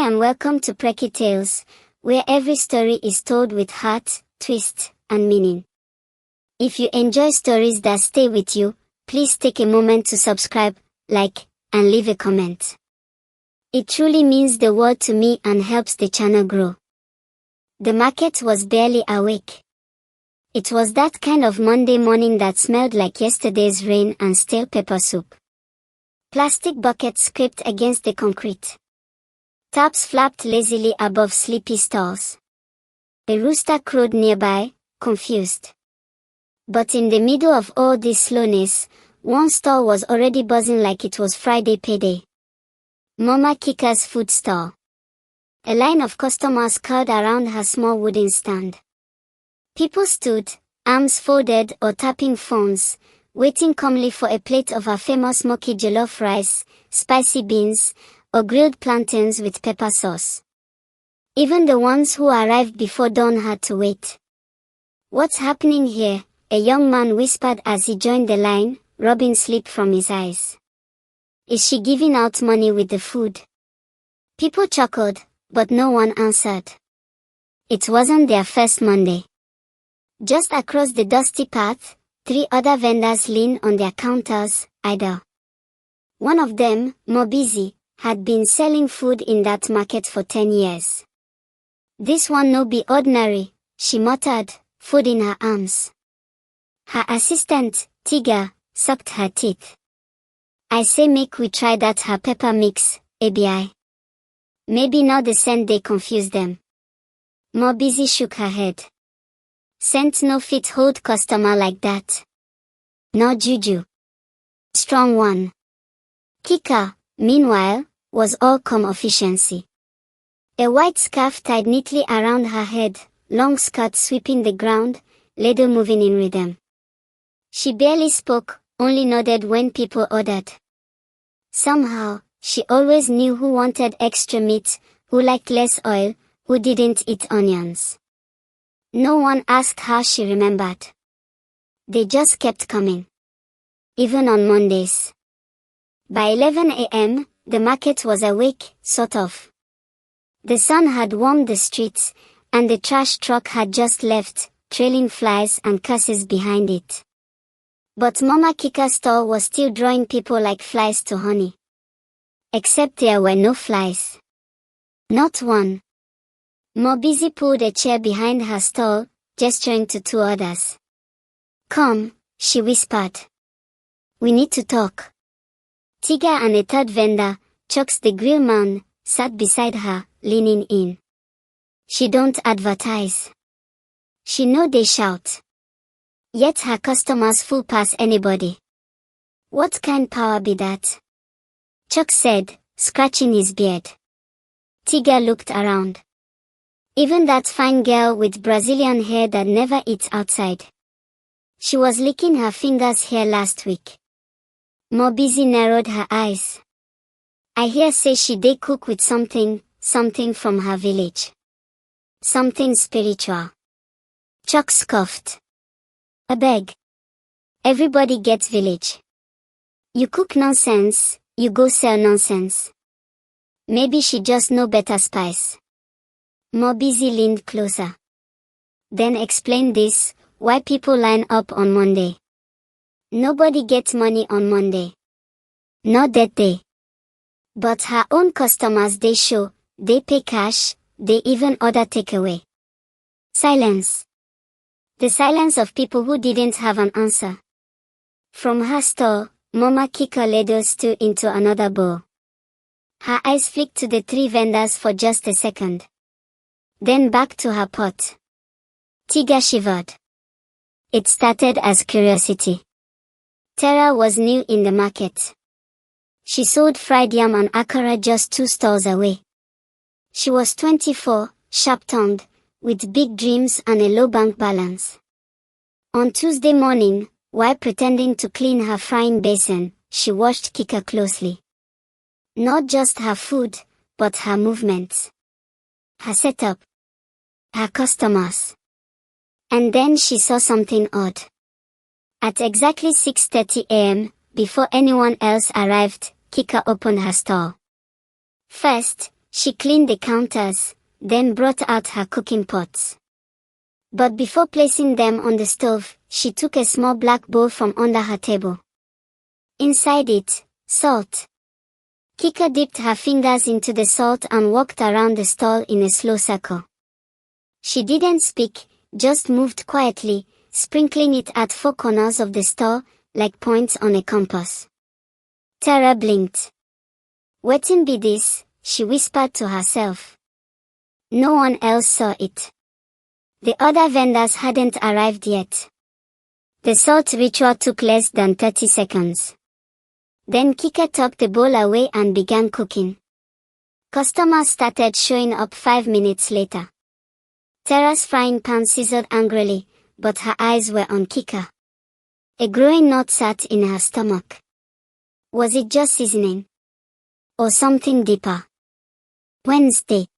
and welcome to Precy Tales, where every story is told with heart, twist, and meaning. If you enjoy stories that stay with you, please take a moment to subscribe, like, and leave a comment. It truly means the world to me and helps the channel grow. The market was barely awake. It was that kind of Monday morning that smelled like yesterday's rain and stale pepper soup. Plastic buckets scraped against the concrete. Taps flapped lazily above sleepy stalls. A rooster crowed nearby, confused. But in the middle of all this slowness, one stall was already buzzing like it was Friday payday. Mama Kika's food stall. A line of customers curled around her small wooden stand. People stood, arms folded or tapping phones, waiting calmly for a plate of her famous smoky jollof rice, spicy beans, or grilled plantains with pepper sauce. Even the ones who arrived before dawn had to wait. "What's happening here?" a young man whispered as he joined the line, rubbing sleep from his eyes. "Is she giving out money with the food?" People chuckled, but no one answered. It wasn't their first Monday. Just across the dusty path, 3 other vendors leaned on their counters, idle. One of them, more busy, had been selling food in that market for 10 years. "This one no be ordinary," she muttered, food in her arms. Her assistant, Tiga, sucked her teeth. "I say make we try that her pepper mix, ABI. Maybe not the scent they confuse them." More busy shook her head. "Scent no fit hold customer like that. No juju. Strong one." Kika, meanwhile, was all calm efficiency. A white scarf tied neatly around her head, long skirt sweeping the ground, ladle moving in rhythm. She barely spoke, only nodded when people ordered. Somehow, she always knew who wanted extra meat, who liked less oil, who didn't eat onions. No one asked how she remembered. They just kept coming. Even on Mondays. By 11 a.m., the market was awake, sort of. The sun had warmed the streets, and the trash truck had just left, trailing flies and curses behind it. But Mama Kika's stall was still drawing people like flies to honey. Except there were no flies. Not one. More busy pulled a chair behind her stall, gesturing to 2 others. "Come," she whispered. "We need to talk." Tiga and a 3rd vendor, Chucks the grill man, sat beside her, leaning in. "She don't advertise. She know they shout. Yet her customers fool pass anybody. What kind power be that?" Chuck said, scratching his beard. Tiga looked around. Even that fine girl with Brazilian hair that never eats outside. She was licking her fingers here last week. More busy narrowed her eyes. "I hear say she dey cook with something from her village. Something spiritual." Chuck scoffed. "Abeg. Everybody gets village. You cook nonsense, you go sell nonsense. Maybe she just know better spice." More busy leaned closer. "Then explain this, why people line up on Monday. Nobody gets money on Monday. Not that day. But her own customers they show, they pay cash, they even order takeaway." Silence. The silence of people who didn't have an answer. From her stall, Mama Kika ladled stew into another bowl. Her eyes flicked to the 3 vendors for just a second. Then back to her pot. Tiga shivered. It started as curiosity. Tara was new in the market. She sold fried yam and akara just 2 stalls away. She was 24, sharp-tongued, with big dreams and a low bank balance. On Tuesday morning, while pretending to clean her frying basin, she watched Kika closely. Not just her food, but her movements. Her setup. Her customers. And then she saw something odd. At exactly 6:30 a.m., before anyone else arrived, Kika opened her stall. First, She cleaned the counters, then brought out her cooking pots. But before placing them on the stove, she took a small black bowl from under her table. Inside it, salt. Kika dipped her fingers into the salt and walked around the stall in a slow circle. She didn't speak, just moved quietly, sprinkling it at 4 corners of the stall, like points on a compass. Tara blinked. "Wetin be this?" she whispered to herself. No one else saw it. The other vendors hadn't arrived yet. The salt ritual took less than 30 seconds. Then Kika tucked the bowl away and began cooking. Customers started showing up 5 minutes later. Tara's frying pan sizzled angrily, but her eyes were on Kika. A growing knot sat in her stomach. Was it just seasoning? Or something deeper? Wednesday.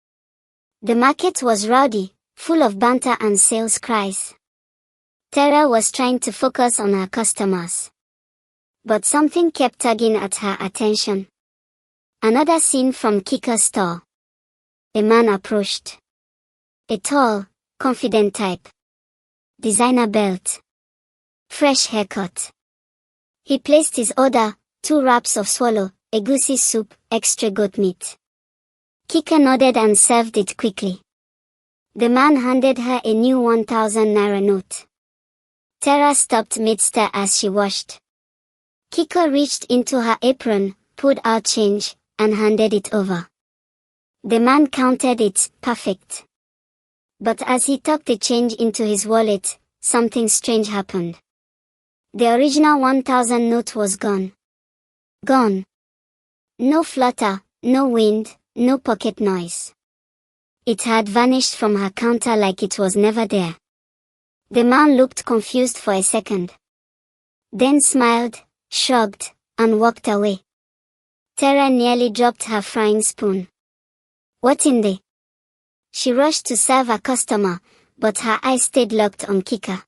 The market was rowdy, full of banter and sales cries. Tara was trying to focus on her customers. But something kept tugging at her attention. Another scene from Kika's store. A man approached. A tall, confident type. Designer belt. Fresh haircut. He placed his order, 2 wraps of swallow, egusi soup, extra goat meat. Kika nodded and served it quickly. The man handed her a new 1,000 naira note. Tara stopped mid-stir as she washed. Kika reached into her apron, pulled out change, and handed it over. The man counted it, perfect. But as he tucked the change into his wallet, something strange happened. The original 1,000 note was gone. Gone. No flutter, no wind, no pocket noise. It had vanished from her counter like it was never there. The man looked confused for a second. Then smiled, shrugged, and walked away. Tara nearly dropped her frying spoon. What in the? She rushed to serve a customer, but her eyes stayed locked on Kika.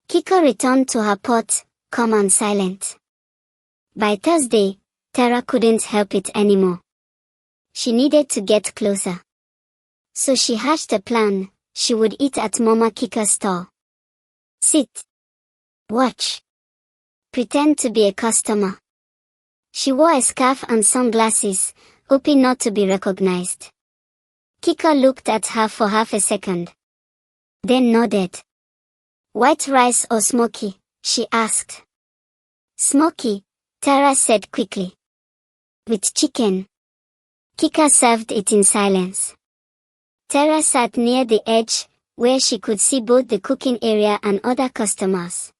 Kika returned to her pot, calm and silent. By Thursday, Tara couldn't help it anymore. She needed to get closer. So she hatched a plan. She would eat at Mama Kika's stall. Sit. Watch. Pretend to be a customer. She wore a scarf and sunglasses, hoping not to be recognized. Kika looked at her for half a second. Then nodded. White rice or smoky? She asked. Smoky, Tara said quickly. With chicken. Kika served it in silence. Tara sat near the edge, where she could see both the cooking area and other customers.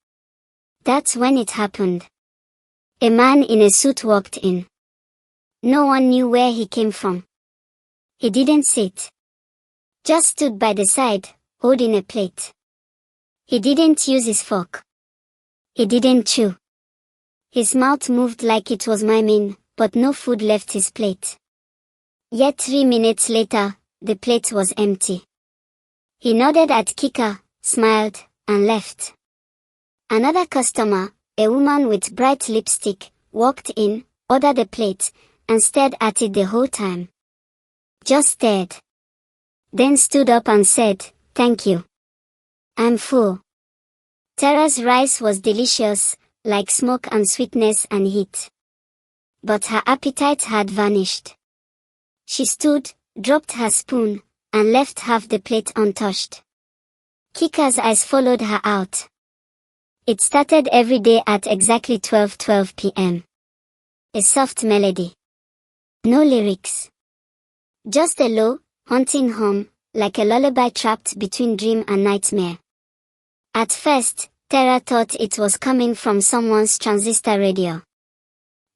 That's when it happened. A man in a suit walked in. No one knew where he came from. He didn't sit. Just stood by the side, holding a plate. He didn't use his fork. He didn't chew. His mouth moved like it was miming, but no food left his plate. Yet 3 minutes later, the plate was empty. He nodded at Kika, smiled, and left. Another customer, a woman with bright lipstick, walked in, ordered a plate, and stared at it the whole time. Just stared. Then stood up and said, "Thank you. I'm full." Tara's rice was delicious, like smoke and sweetness and heat. But her appetite had vanished. She stood, dropped her spoon, and left half the plate untouched. Kika's eyes followed her out. It started every day at exactly 12:12 p.m. A soft melody. No lyrics. Just a low, haunting hum, like a lullaby trapped between dream and nightmare. At first, Tara thought it was coming from someone's transistor radio.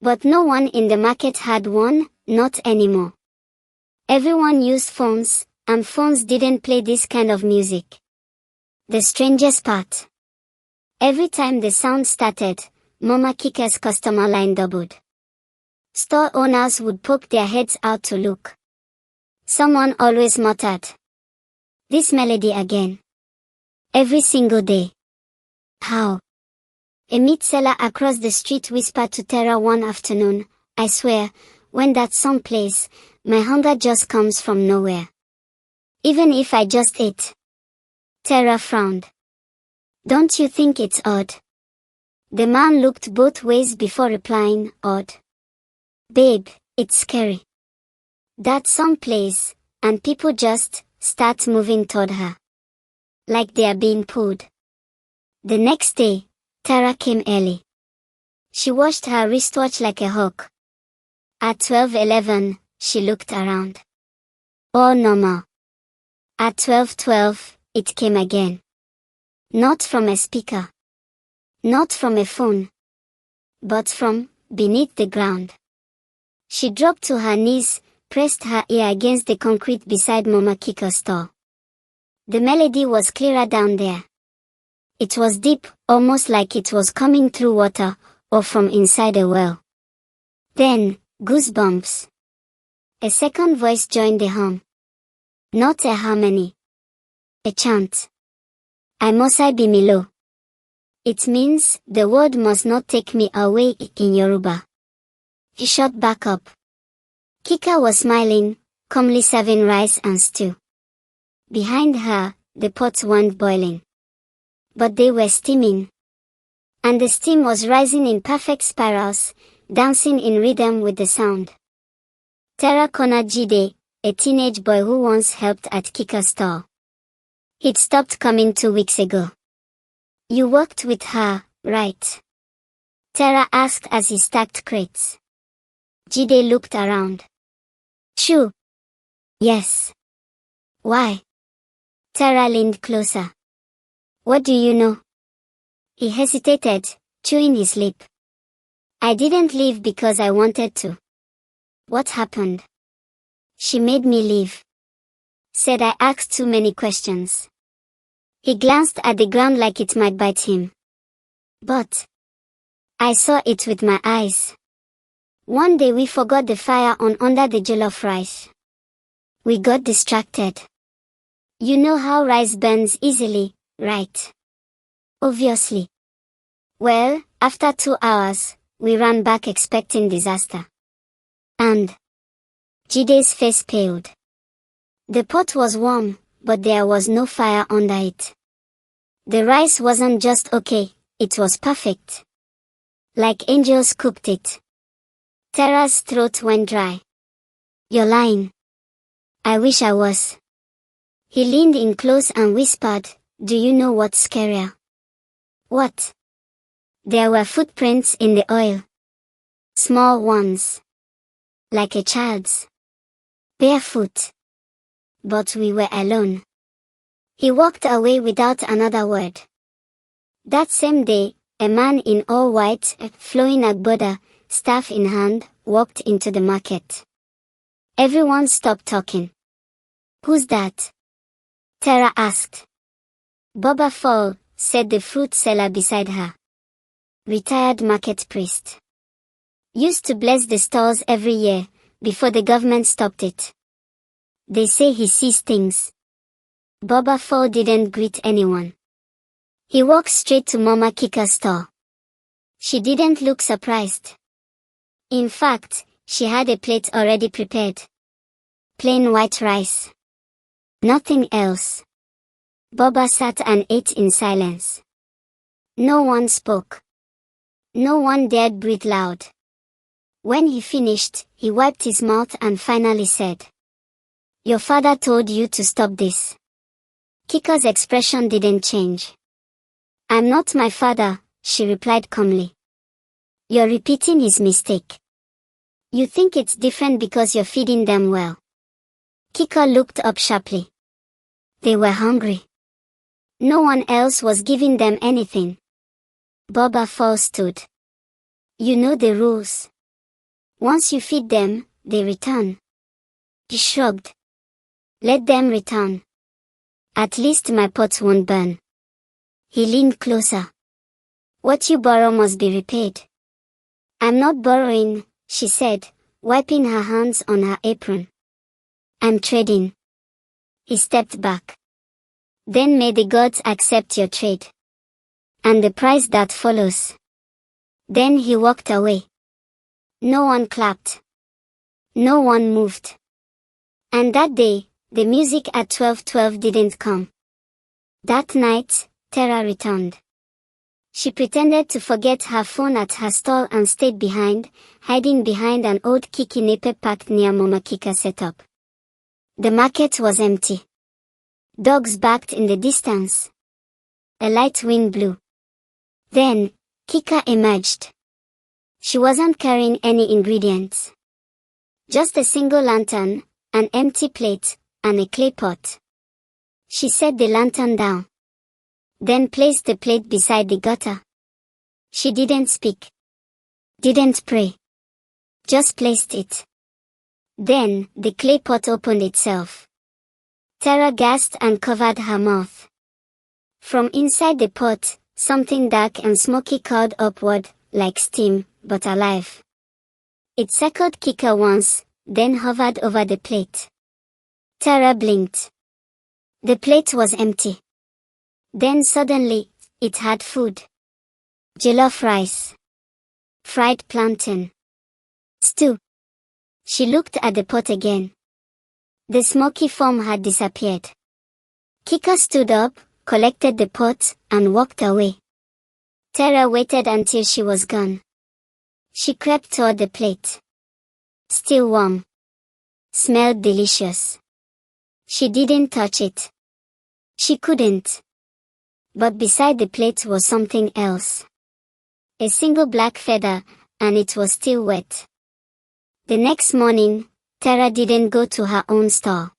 But no one in the market had one, not anymore. Everyone used phones, and phones didn't play this kind of music. The strangest part. Every time the sound started, Mama Kika's customer line doubled. Store owners would poke their heads out to look. Someone always muttered, "This melody again." Every single day. How? A meat seller across the street whispered to Tara one afternoon, "I swear, when that song plays, My hunger just comes from nowhere. Even if I just ate. Tara frowned. Don't you think it's odd? The man looked both ways before replying, odd. Babe, it's scary. That song plays, and people just start moving toward her. Like they are being pulled. The next day, Tara came early. She watched her wristwatch like a hawk. At 12:11, she looked around. All normal. At 12:12, it came again. Not from a speaker. Not from a phone. But from beneath the ground. She dropped to her knees, pressed her ear against the concrete beside Mama Kika's store. The melody was clearer down there. It was deep, almost like it was coming through water, or from inside a well. Then, goosebumps. A second voice joined the hum. Not a harmony. A chant. I must be Milo. It means, the world must not take me away in Yoruba. He shot back up. Kika was smiling, calmly serving rice and stew. Behind her, the pots weren't boiling. But they were steaming. And the steam was rising in perfect spirals, dancing in rhythm with the sound. Tara cornered Jide, a teenage boy who once helped at Kika's store. He'd stopped coming 2 weeks ago. You worked with her, right? Tara asked as he stacked crates. Jide looked around. Shoo. Yes. Why? Tara leaned closer. What do you know? He hesitated, chewing his lip. I didn't leave because I wanted to. What happened? She made me leave. Said I asked too many questions. He glanced at the ground like it might bite him. But I saw it with my eyes. One day we forgot the fire on under the jollof rice. We got distracted. You know how rice burns easily, right? Obviously. Well, after 2 hours, we ran back expecting disaster. And Jide's face paled. The pot was warm, but there was no fire under it. The rice wasn't just okay, it was perfect. Like angels cooked it. Tara's throat went dry. You're lying. I wish I was. He leaned in close and whispered, do you know what's scarier? What? There were footprints in the oil. Small ones. Like a child's. Barefoot. But we were alone. He walked away without another word. That same day, a man in all white, flowing agbada, staff in hand, walked into the market. Everyone stopped talking. Who's that? Tara asked. Baba Fall, said the fruit seller beside her. Retired market priest. Used to bless the stalls every year, before the government stopped it. They say he sees things. Baba Fall didn't greet anyone. He walked straight to Mama Kika's store. She didn't look surprised. In fact, she had a plate already prepared. Plain white rice. Nothing else. Baba sat and ate in silence. No one spoke. No one dared breathe loud. When he finished, he wiped his mouth and finally said, Your father told you to stop this. Kika's expression didn't change. I'm not my father, she replied calmly. You're repeating his mistake. You think it's different because you're feeding them well. Kika looked up sharply. They were hungry. No one else was giving them anything. Baba Fall stood. You know the rules. Once you feed them, they return. He shrugged. Let them return. At least my pots won't burn. He leaned closer. What you borrow must be repaid. I'm not borrowing, she said, wiping her hands on her apron. I'm trading. He stepped back. Then may the gods accept your trade. And the price that follows. Then he walked away. No one clapped. No one moved. And that day, the music at 12:12 didn't come. That night, Tara returned. She pretended to forget her phone at her stall and stayed behind, hiding behind an old Kiki Nepe parked near Mama Kika setup. The market was empty. Dogs barked in the distance. A light wind blew. Then, Kika emerged. She wasn't carrying any ingredients. Just a single lantern, an empty plate, and a clay pot. She set the lantern down. Then placed the plate beside the gutter. She didn't speak. Didn't pray. Just placed it. Then, the clay pot opened itself. Tara gasped and covered her mouth. From inside the pot, something dark and smoky curled upward, like steam, but alive. It circled Kika once, then hovered over the plate. Tara blinked. The plate was empty. Then suddenly, it had food. Jollof rice. Fried plantain. Stew. She looked at the pot again. The smoky foam had disappeared. Kika stood up, collected the pot, and walked away. Tara waited until she was gone. She crept toward the plate. Still warm. Smelled delicious. She didn't touch it. She couldn't. But beside the plate was something else. A single black feather, and it was still wet. The next morning, Tara didn't go to her own stall.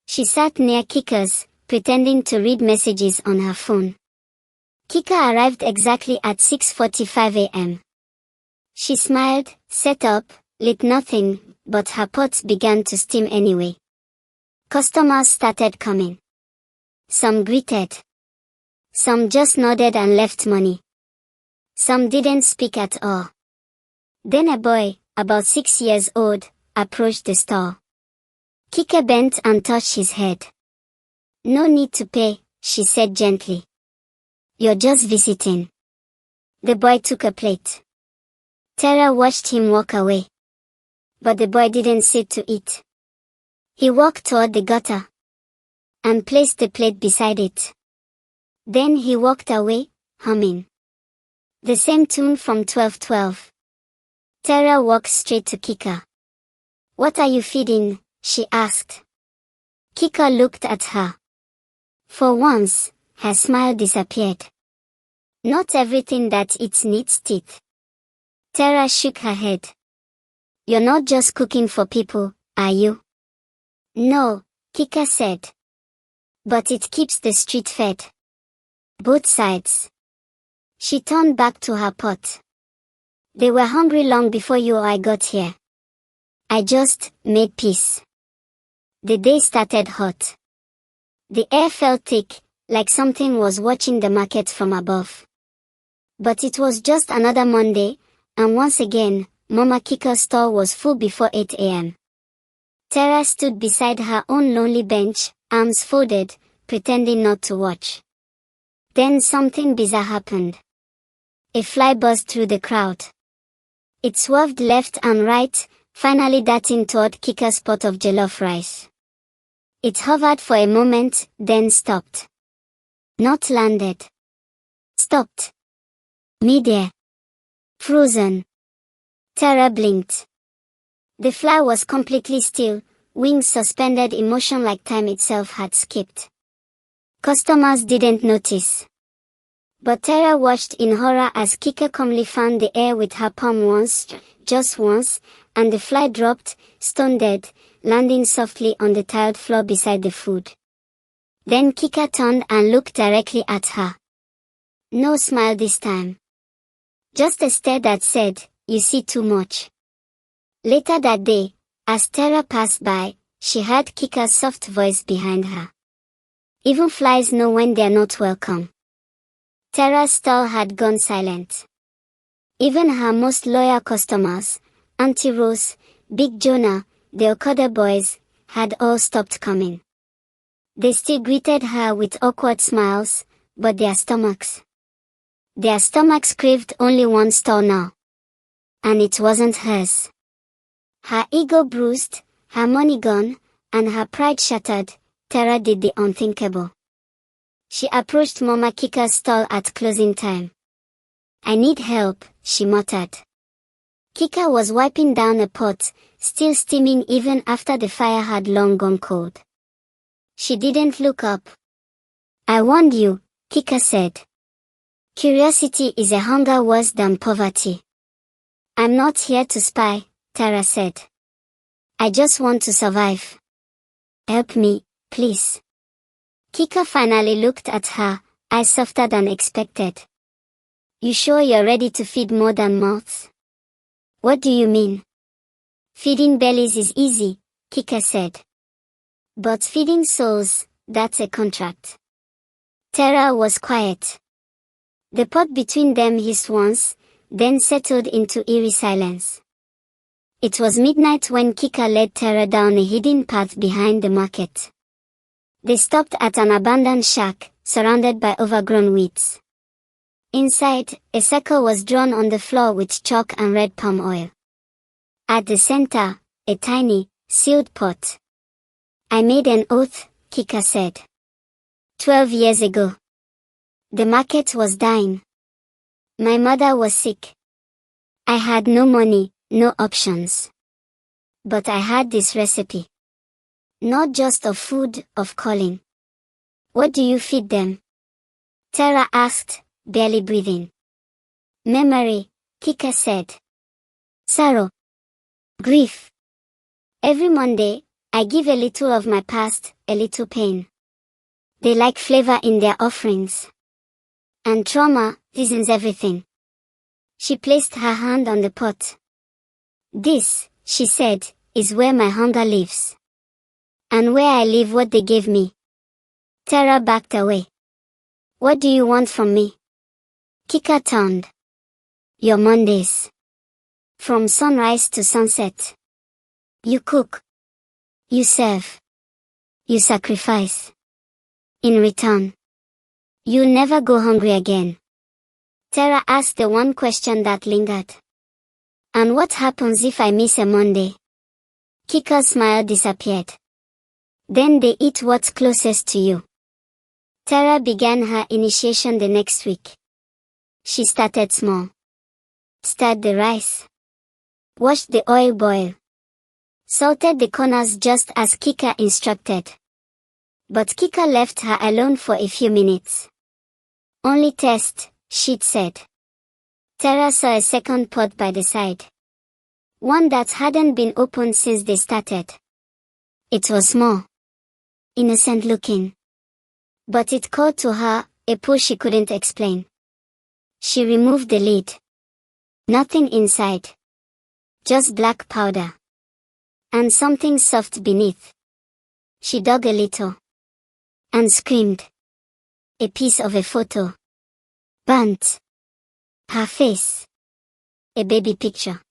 She sat near Kika's, pretending to read messages on her phone. Kika arrived exactly at 6:45 a.m. She smiled, set up, lit nothing, but her pots began to steam anyway. Customers started coming. Some greeted. Some just nodded and left money. Some didn't speak at all. Then a boy, about 6 years old, approached the stall. Kika bent and touched his head. "No need to pay," she said gently. "You're just visiting." The boy took a plate. Tara watched him walk away. But the boy didn't sit to eat. He walked toward the gutter and placed the plate beside it. Then he walked away, humming the same tune from 12:12. Tara walked straight to Kika. "What are you feeding?" she asked. Kika looked at her. For once, her smile disappeared. "Not everything that eats needs teeth." Tara shook her head. "You're not just cooking for people, are you?" "No," Kika said. "But it keeps the street fed. Both sides." She turned back to her pot. "They were hungry long before you or I got here. I just made peace." The day started hot. The air felt thick, like something was watching the market from above. But it was just another Monday, and once again, Mama Kika's store was full before 8 a.m. Tara stood beside her own lonely bench, arms folded, pretending not to watch. Then something bizarre happened. A fly buzzed through the crowd. It swerved left and right, finally darting toward Kika's pot of jollof rice. It hovered for a moment, then stopped. Not landed. Stopped. Midair. Frozen. Tara blinked. The fly was completely still, wings suspended in motion like time itself had skipped. Customers didn't notice. But Tara watched in horror as Kika calmly fanned the air with her palm once, just once, and the fly dropped, stone dead, landing softly on the tiled floor beside the food. Then Kika turned and looked directly at her. No smile this time. Just a stare that said, "You see too much." Later that day, as Tara passed by, she heard Kika's soft voice behind her. "Even flies know when they're not welcome." Tara's stall had gone silent. Even her most loyal customers, Auntie Rose, Big Jonah, the Okada boys, had all stopped coming. They still greeted her with awkward smiles, but their stomachs craved only one stall now. And it wasn't hers. Her ego bruised, her money gone, and her pride shattered, Tara did the unthinkable. She approached Mama Kika's stall at closing time. "I need help," she muttered. Kika was wiping down a pot, still steaming even after the fire had long gone cold. She didn't look up. "I warned you," Kika said. "Curiosity is a hunger worse than poverty." "I'm not here to spy," Tara said. "I just want to survive. Help me, please." Kika finally looked at her, eyes softer than expected. "You sure you're ready to feed more than mouths?" "What do you mean?" "Feeding bellies is easy," Kika said. "But feeding souls, that's a contract." Tara was quiet. The pot between them hissed once, then settled into eerie silence. It was midnight when Kika led Tara down a hidden path behind the market. They stopped at an abandoned shack, surrounded by overgrown weeds. Inside, a circle was drawn on the floor with chalk and red palm oil. At the center, a tiny, sealed pot. "I made an oath," Kika said. 12 years ago. The market was dying. My mother was sick. I had no money, no options. But I had this recipe. Not just of food, of calling." "What do you feed them?" Tara asked, barely breathing. "Memory," Kika said. "Sorrow. Grief. Every Monday, I give a little of my past, a little pain. They like flavor in their offerings. And trauma seasons everything." She placed her hand on the pot. "This," she said, "is where my hunger lives. And where I live what they gave me." Tara backed away. "What do you want from me?" Kika turned. "Your Mondays. From sunrise to sunset. You cook. You serve. You sacrifice. In return, you'll never go hungry again." Tara asked the one question that lingered. "And what happens if I miss a Monday?" Kika's smile disappeared. "Then they eat what's closest to you." Tara began her initiation the next week. She started small. Stirred the rice. Watched the oil boil. Salted the corners just as Kika instructed. But Kika left her alone for a few minutes. "Only test," she'd said. Tara saw a second pot by the side. One that hadn't been opened since they started. It was small. Innocent looking. But it called to her, a pull she couldn't explain. She removed the lid. Nothing inside. Just black powder. And something soft beneath. She dug a little. And screamed. A piece of a photo. Burnt. Her face. A baby picture.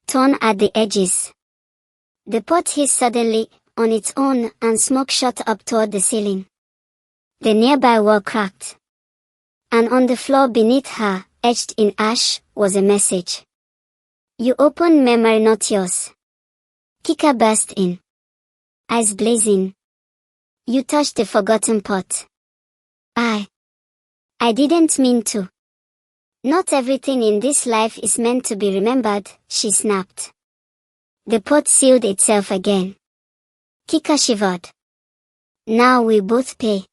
Torn at the edges. The pot hissed suddenly, on its own, and smoke shot up toward the ceiling. The nearby wall cracked. And on the floor beneath her, etched in ash, was a message. "You opened memory, not yours." Kika burst in. Eyes blazing. "You touched the forgotten pot." I didn't mean to." "Not everything in this life is meant to be remembered," she snapped. The pot sealed itself again. Kika shivered. "Now we both pay."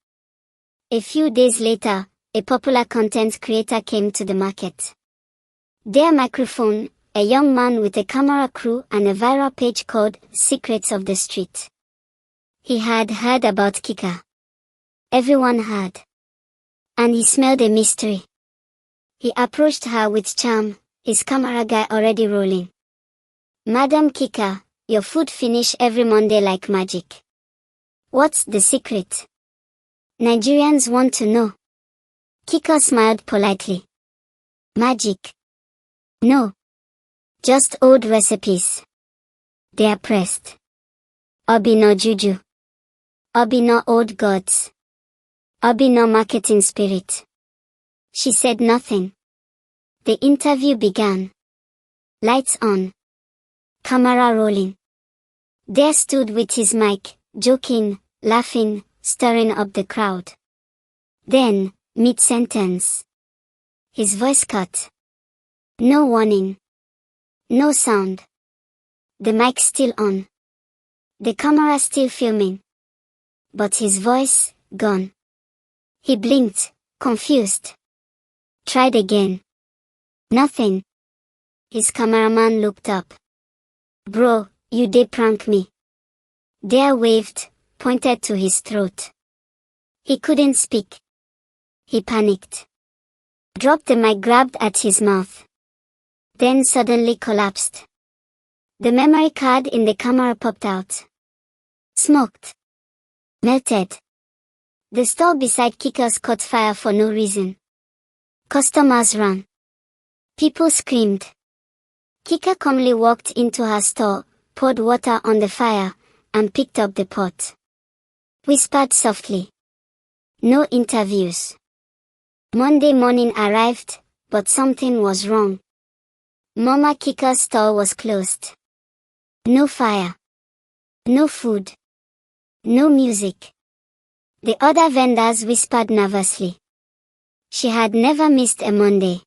A few days later, a popular content creator came to the market. Their microphone, a young man with a camera crew and a viral page called Secrets of the Street. He had heard about Kika. Everyone had. And he smelled a mystery. He approached her with charm, his camera guy already rolling. "Madam Kika, your food finish every Monday like magic. What's the secret? Nigerians want to know." Kika smiled politely. "Magic? No. Just old recipes. They're pressed. Obi no juju. Obi no old gods. Obi no marketing spirit." She said nothing. The interview began. Lights on. Camera rolling. There stood with his mic, joking, laughing, stirring up the crowd. Then, mid-sentence, his voice cut. No warning. No sound. The mic still on. The camera still filming. But his voice, gone. He blinked, confused. Tried again. Nothing. His cameraman looked up. Bro, you did prank me. Dare waved, pointed to his throat. He couldn't speak. He panicked. Dropped the mic, grabbed at his mouth. Then suddenly collapsed. The memory card in the camera popped out. Smoked. Melted. The stall beside Kika's caught fire for no reason. Customers ran. People screamed. Kika calmly walked into her store, poured water on the fire, and picked up the pot. Whispered softly. No interviews. Monday morning arrived, but something was wrong. Mama Kika's store was closed. No fire. No food. No music. The other vendors whispered nervously. She had never missed a Monday.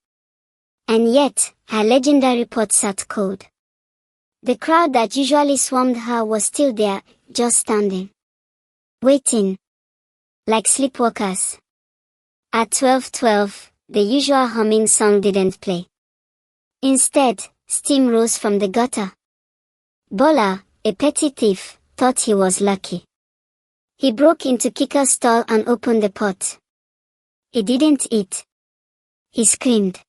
And yet, her legendary pot sat cold. The crowd that usually swarmed her was still there, just standing. Waiting. Like sleepwalkers. At 12:12, the usual humming song didn't play. Instead, steam rose from the gutter. Bola, a petty thief, thought he was lucky. He broke into Kika's stall and opened the pot. He didn't eat. He screamed.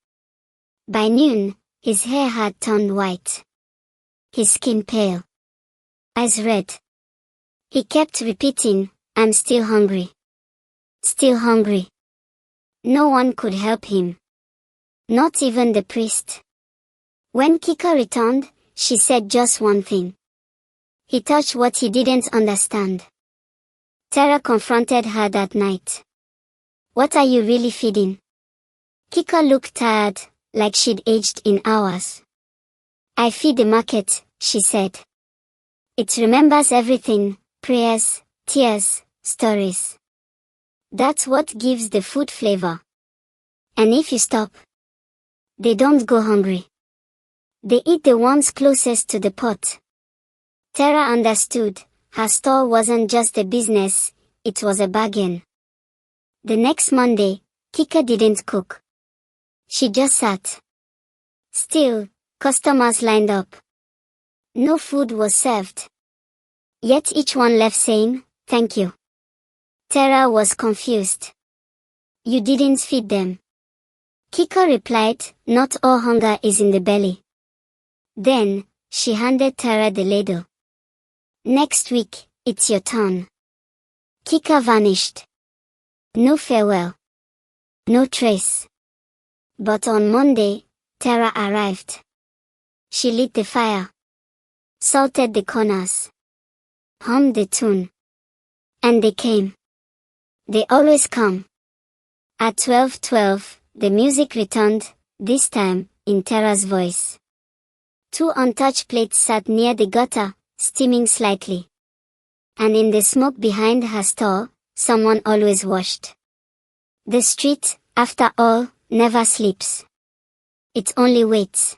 By noon, his hair had turned white. His skin pale. Eyes red. He kept repeating, I'm still hungry. Still hungry. No one could help him. Not even the priest. When Kika returned, she said just one thing. He touched what he didn't understand. Terra confronted her that night. What are you really feeding? Kika looked tired, like she'd aged in hours. I feed the market, she said. It remembers everything, prayers, tears, stories. That's what gives the food flavor. And if you stop, they don't go hungry. They eat the ones closest to the pot. Terra understood, her store wasn't just a business, it was a bargain. The next Monday, Kika didn't cook. She just sat. Still, customers lined up. No food was served. Yet each one left saying, thank you. Terra was confused. You didn't feed them. Kika replied, not all hunger is in the belly. Then, she handed Terra the ladle. Next week, it's your turn. Kika vanished. No farewell. No trace. But on Monday, Terra arrived. She lit the fire. Salted the corners. Hummed the tune. And they came. They always come. At 12:12, the music returned, this time, in Terra's voice. 2 untouched plates sat near the gutter, steaming slightly. And in the smoke behind her store, someone always washed. The street, after all, never sleeps. It only waits.